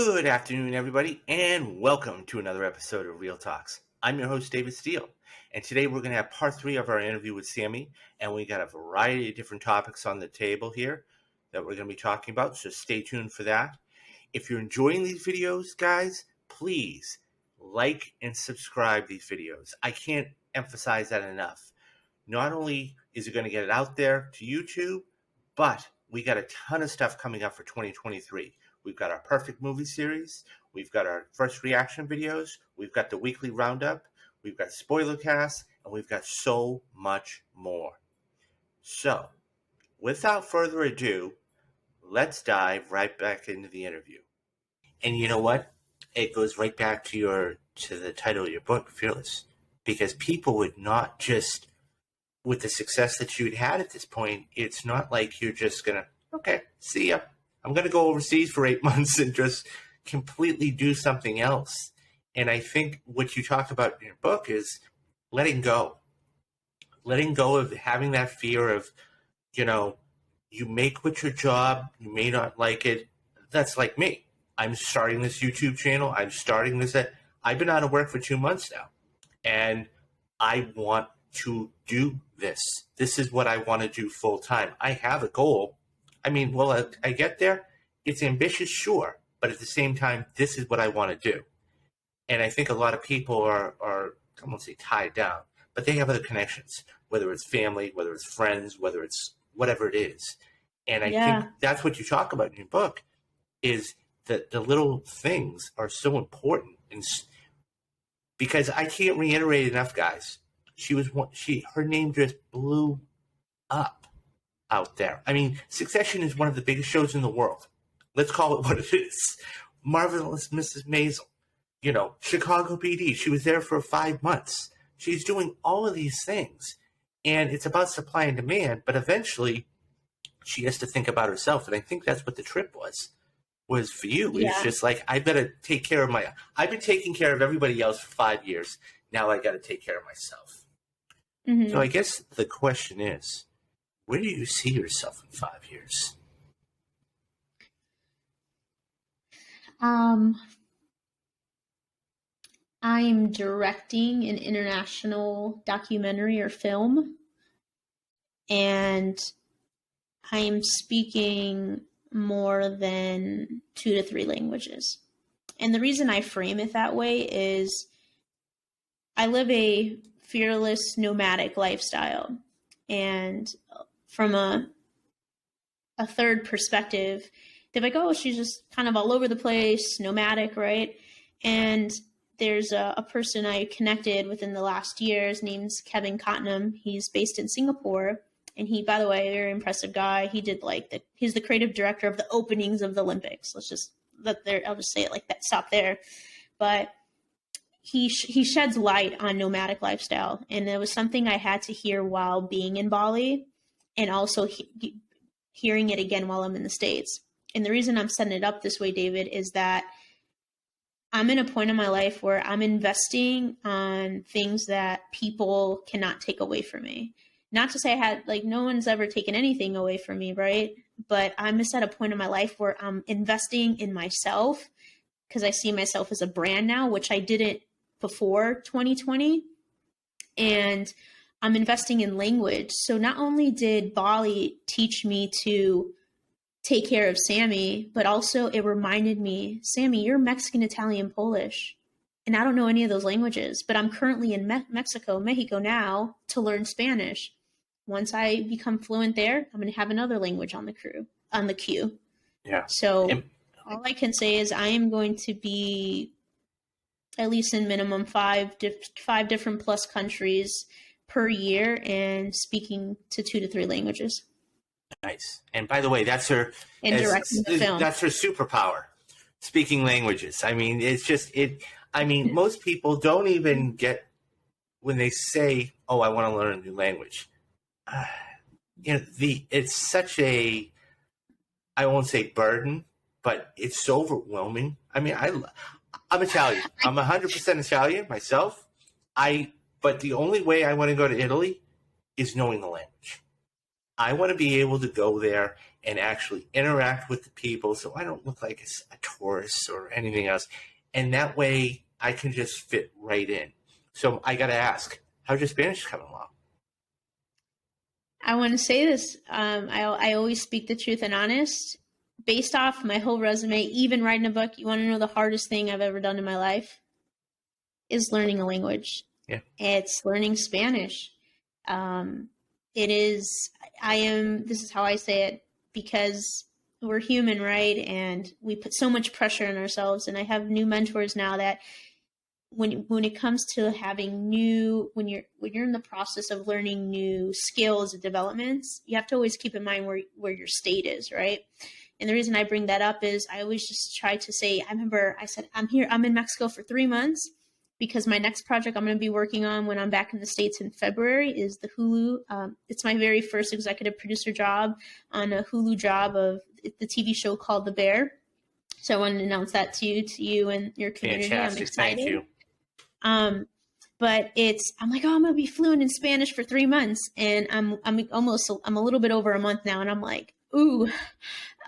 Good afternoon, everybody, and welcome to another episode of Real Talks. I'm your host, David Steele, and today we're going to have part 3 of our interview with Sammy, and we got a variety of different topics on the table here that we're going to be talking about, so stay tuned for that. If you're enjoying these videos, guys, please like and subscribe these videos. I can't emphasize that enough. Not only is it going to get it out there to YouTube, but we got a ton of stuff coming up for 2023. We've got our perfect movie series. We've got our first reaction videos. We've got the weekly roundup. We've got spoiler casts, and we've got so much more. So, without further ado, let's dive right back into the interview. And you know what? It goes right back to the title of your book, Fearless, because people would not just, with the success that you'd had at this point, it's not like you're just gonna, okay, see ya. I'm going to go overseas for 8 months and just completely do something else. And I think what you talk about in your book is letting go of having that fear of, you make what your job, you may not like it. That's like me. I'm starting this YouTube channel. I'm starting this. I've been out of work for 2 months now, and I want to do this. This is what I want to do full time. I have a goal. I mean, will I get there? It's ambitious, sure, but at the same time, this is what I want to do. And I think a lot of people are I won't say tied down, but they have other connections, whether it's family, whether it's friends, whether it's whatever it is. And I think that's what you talk about in your book, is that the little things are so important. And because I can't reiterate enough, guys, her name just blew up out there. I mean, Succession is one of the biggest shows in the world. Let's call it what it is. Marvelous Mrs. Maisel. Chicago PD. She was there for 5 months. She's doing all of these things. And it's about supply and demand, but eventually she has to think about herself. And I think that's what the trip was for you. Yeah. It's just like, I've got to take care of I've been taking care of everybody else for 5 years. Now I got to take care of myself. Mm-hmm. So I guess the question is, where do you see yourself in 5 years? I'm directing an international documentary or film, and I am speaking more than 2 to 3 languages. And the reason I frame it that way is I live a fearless, nomadic lifestyle. And from a third perspective, they're like, oh, she's just kind of all over the place, nomadic, right? And there's a person I connected within the last year. His name's Kevin Cottenham. He's based in Singapore. And he, by the way, a very impressive guy. He did he's the creative director of the openings of the Olympics. I'll just say it like that, stop there. But he sheds light on nomadic lifestyle. And it was something I had to hear while being in Bali, and also hearing it again while I'm in the States. And the reason I'm setting it up this way, David, is that I'm in a point in my life where I'm investing on things that people cannot take away from me. Not to say no one's ever taken anything away from me, right? But I'm just at a point in my life where I'm investing in myself, because I see myself as a brand now, which I didn't before 2020. And I'm investing in language. So not only did Bali teach me to take care of Sammy, but also it reminded me, Sammy, you're Mexican, Italian, Polish. And I don't know any of those languages, but I'm currently in Mexico now to learn Spanish. Once I become fluent there, I'm going to have another language on the queue. Yeah. So all I can say is I am going to be at least in minimum 5 different plus countries per year and speaking to 2 to 3 languages. Nice. And by the way, that's her directing the film. That's her superpower, speaking languages. I mean, it's just most people don't even get when they say, "Oh, I want to learn a new language." It's such a, I won't say burden, but it's so overwhelming. I mean, I'm Italian. I'm 100% Italian myself. But the only way I want to go to Italy is knowing the language. I want to be able to go there and actually interact with the people so I don't look like a tourist or anything else. And that way I can just fit right in. So I got to ask, how's your Spanish coming along? I want to say this. I always speak the truth and honest. Based off my whole resume, even writing a book, you want to know the hardest thing I've ever done in my life is learning a language. Yeah. It's learning Spanish. Um, it is, this is how I say it, because we're human, right? And we put so much pressure on ourselves. And I have new mentors now that when it comes to having when you're in the process of learning new skills and developments, you have to always keep in mind where your state is, right? And the reason I bring that up is I always just try to say, I remember I said, I'm in Mexico for 3 months because my next project I'm going to be working on when I'm back in the States in February is the Hulu. It's my very first executive producer job on a Hulu job of the TV show called The Bear. So I wanted to announce that to you and your community. Fantastic. I'm excited. Thank you. But I'm like, oh, I'm going to be fluent in Spanish for 3 months. And I'm a little bit over a month now. And I'm like, ooh,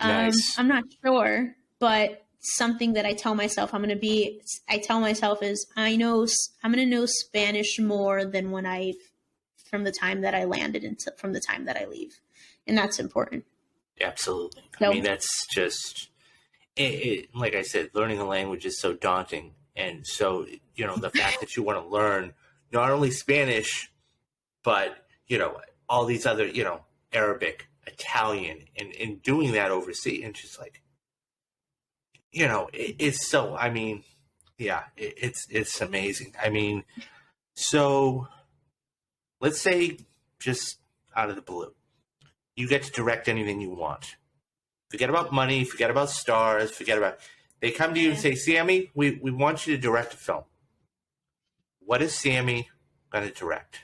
Nice. I'm not sure, but something that I tell myself I tell myself is I'm going to know Spanish more than from the time that I landed from the time that I leave. And that's important. Absolutely. So, I mean, that's just, like I said, learning a language is so daunting. And so, the fact that you want to learn not only Spanish, but, all these other, Arabic, Italian, and doing that overseas, and just like, it's so, I mean, yeah, it's amazing. I mean, so let's say just out of the blue, you get to direct anything you want. Forget about money, forget about stars, they come to you and say, Sammy, we want you to direct a film. What is Sammy going to direct?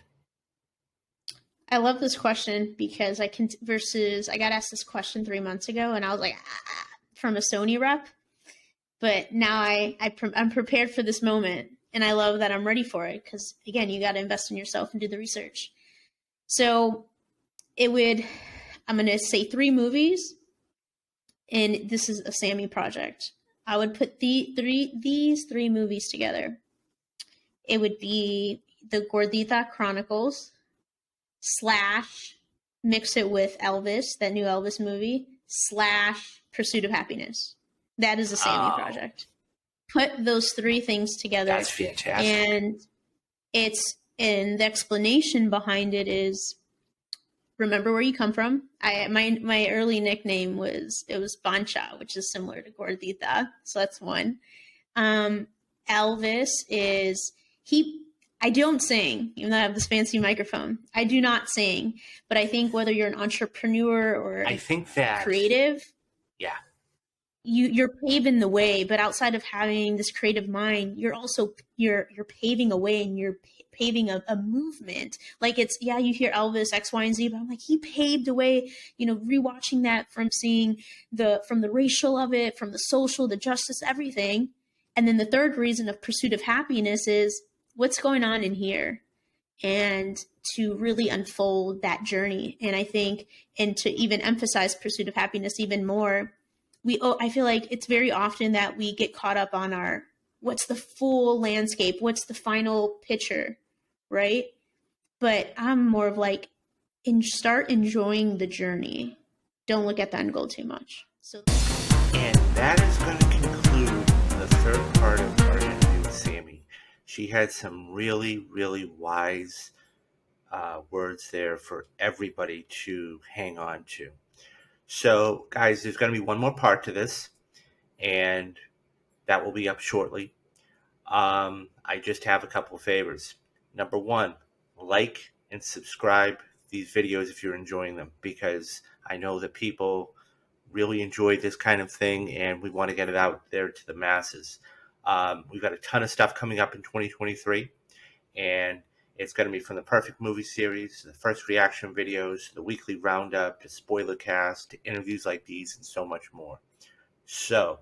I love this question because I got asked this question 3 months ago and I was like, from a Sony rep. But now I'm prepared for this moment, and I love that I'm ready for it because, again, you got to invest in yourself and do the research. So I'm going to say 3 movies, and this is a Sammy project. I would put these 3 movies together. It would be the Gordita Chronicles / mix it with Elvis, that new Elvis movie, / Pursuit of Happiness. That is a Sammy project. Put those 3 things together. That's fantastic. And the explanation behind it is, remember where you come from. My early nickname was Bancha, which is similar to Gordita. So that's one. Elvis I don't sing, even though I have this fancy microphone. I do not sing, but I think whether you're an entrepreneur or creative, yeah, you're paving the way. But outside of having this creative mind, you're also you're paving a way, and you're paving a movement. Like you hear Elvis X, Y, and Z, but I'm like, he paved a way. Rewatching that from the racial of it, from the social, the justice, everything. And then the third reason of Pursuit of Happiness is what's going on in here, and to really unfold that journey. And I think, and to even emphasize Pursuit of Happiness even more, I feel like it's very often that we get caught up on what's the full landscape, what's the final picture, right? But I'm more of like, start enjoying the journey. Don't look at the end goal too much. And that is going to conclude the third part of our interview with Sammy. She had some really, really wise words there for everybody to hang on to. So, guys, there's going to be one more part to this, and that will be up shortly. I just have a couple of favors. Number one, like and subscribe these videos if you're enjoying them, because I know that people really enjoy this kind of thing, and we want to get it out there to the masses. We've got a ton of stuff coming up in 2023, and it's going to be from the Perfect Movie Series, the first reaction videos, the weekly roundup, to spoiler cast, to interviews like these, and so much more. So,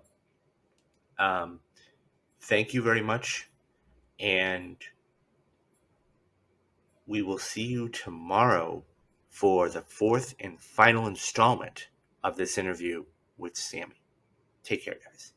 thank you very much, and we will see you tomorrow for the fourth and final installment of this interview with Sammy. Take care, guys.